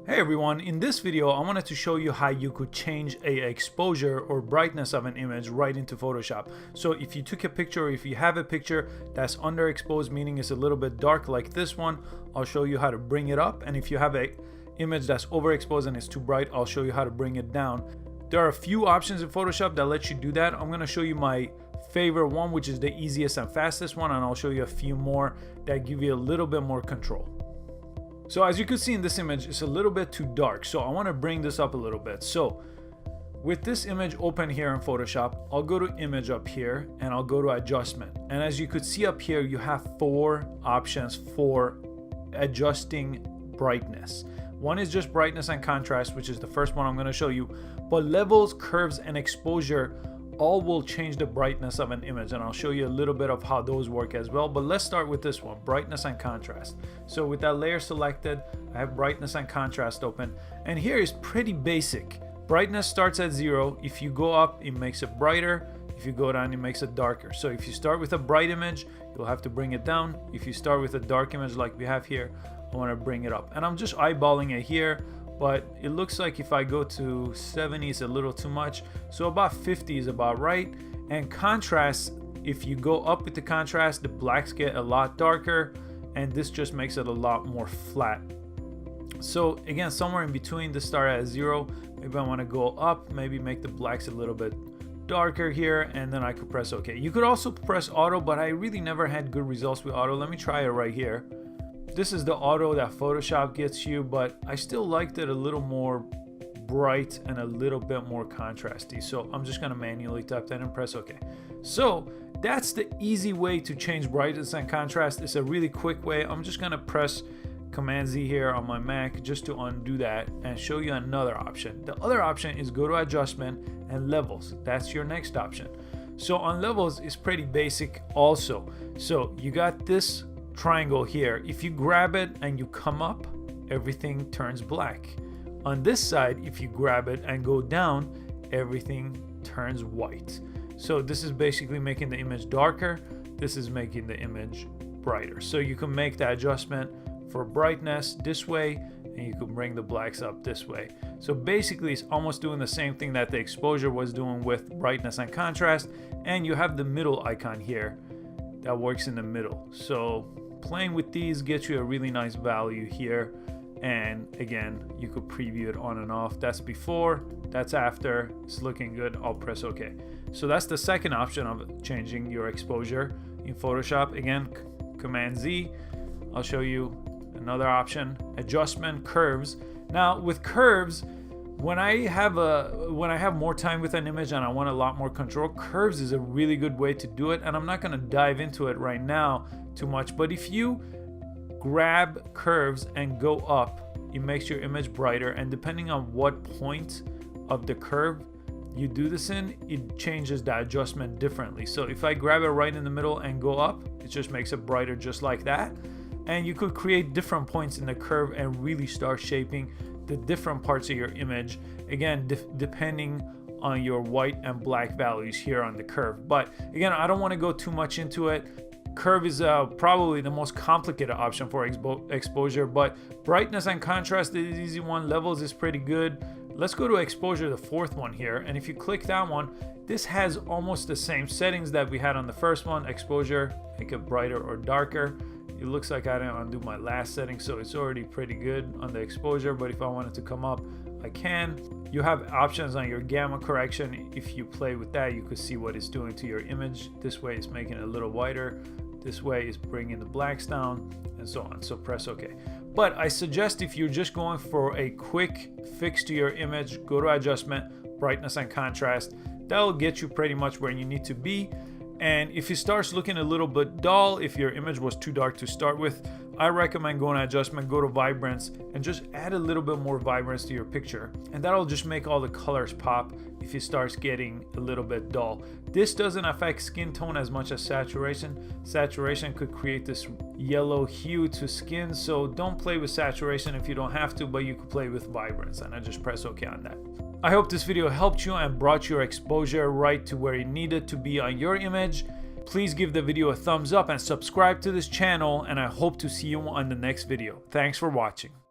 Hey everyone, in this video I wanted to show you how you could change a exposure or brightness of an image right into Photoshop. So if you took a picture, or if you have a picture that's underexposed, meaning it's a little bit dark like this one, I'll show you how to bring it up. And if you have a image that's overexposed and it's too bright, I'll show you how to bring it down. There are a few options in Photoshop that let you do that. I'm going to show you my favorite one, which is the easiest and fastest one, and I'll show you a few more that give you a little bit more control. So as you can see in this image, it's a little bit too dark, so I want to bring this up a little bit. So with this image open here in Photoshop, I'll go to image up here and I'll go to adjustment, and as you could see up here, you have 4 options for adjusting brightness. One is just brightness and contrast, which is the first one I'm going to show you, but levels, curves, and exposure all will change the brightness of an image, and I'll show you a little bit of how those work as well. But let's start with this one, brightness and contrast. So with that layer selected, I have brightness and contrast open, and here is pretty basic. Brightness starts at 0. If you go up, it makes it brighter. If you go down, it makes it darker. So if you start with a bright image, you'll have to bring it down. If you start with a dark image like we have here, I want to bring it up, and I'm just eyeballing it here, but it looks like if I go to 70 it's a little too much, so about 50 is about right. And contrast, if you go up with the contrast, the blacks get a lot darker, and this just makes it a lot more flat. So again, somewhere in between, this start at 0. Maybe I want to go up, maybe make the blacks a little bit darker here, and then I could press OK. You could also press auto, but I really never had good results with auto. Let me try it right here. This is the auto that Photoshop gets you, but I still liked it a little more bright and a little bit more contrasty. So I'm just going to manually type that and press OK. So that's the easy way to change brightness and contrast. It's a really quick way. I'm just going to press Command Z here on my Mac just to undo that and show you another option. The other option is go to adjustment and levels. That's your next option. So on levels, it's pretty basic also. So you got this triangle here. If you grab it and you come up, everything turns black. On this side, if you grab it and go down, everything turns white. So this is basically making the image darker. This is making the image brighter. So you can make the adjustment for brightness this way, and you can bring the blacks up this way. So basically it's almost doing the same thing that the exposure was doing with brightness and contrast, and you have the middle icon here that works in the middle. So playing with these gets you a really nice value here, and again, you could preview it on and off. That's before, that's after. It's looking good. I'll press OK. So that's the second option of changing your exposure in Photoshop. Again, Command Z. I'll show you another option, adjustment, curves. Now with curves, when I have more time with an image and I want a lot more control, curves is a really good way to do it, and I'm not going to dive into it right now too much, but if you grab curves and go up, it makes your image brighter, and depending on what point of the curve you do this in, it changes the adjustment differently. So if I grab it right in the middle and go up, it just makes it brighter just like that. And you could create different points in the curve and really start shaping the different parts of your image, again depending on your white and black values here on the curve. But again, I don't want to go too much into it. Curve is probably the most complicated option for exposure, but brightness and contrast is the easy one. Levels is pretty good. Let's go to exposure, the fourth one here, and if you click that one, this has almost the same settings that we had on the first one. Exposure, make it brighter or darker. It looks like I didn't undo my last setting, so it's already pretty good on the exposure, but if I wanted to come up, I can. You have options on your gamma correction. If you play with that, you could see what it's doing to your image. This way it's making it a little whiter. This way is bringing the blacks down, and so on. So press OK. But I suggest if you're just going for a quick fix to your image, go to adjustment, brightness and contrast. That'll get you pretty much where you need to be. And if it starts looking a little bit dull, if your image was too dark to start with, I recommend going to adjustment, go to vibrance, and just add a little bit more vibrance to your picture, and that'll just make all the colors pop if it starts getting a little bit dull. This doesn't affect skin tone as much as saturation. Saturation could create this yellow hue to skin, so don't play with saturation if you don't have to, but you could play with vibrance, and I just press OK on that. I hope this video helped you and brought your exposure right to where it needed to be on your image. Please give the video a thumbs up and subscribe to this channel, and I hope to see you on the next video. Thanks for watching.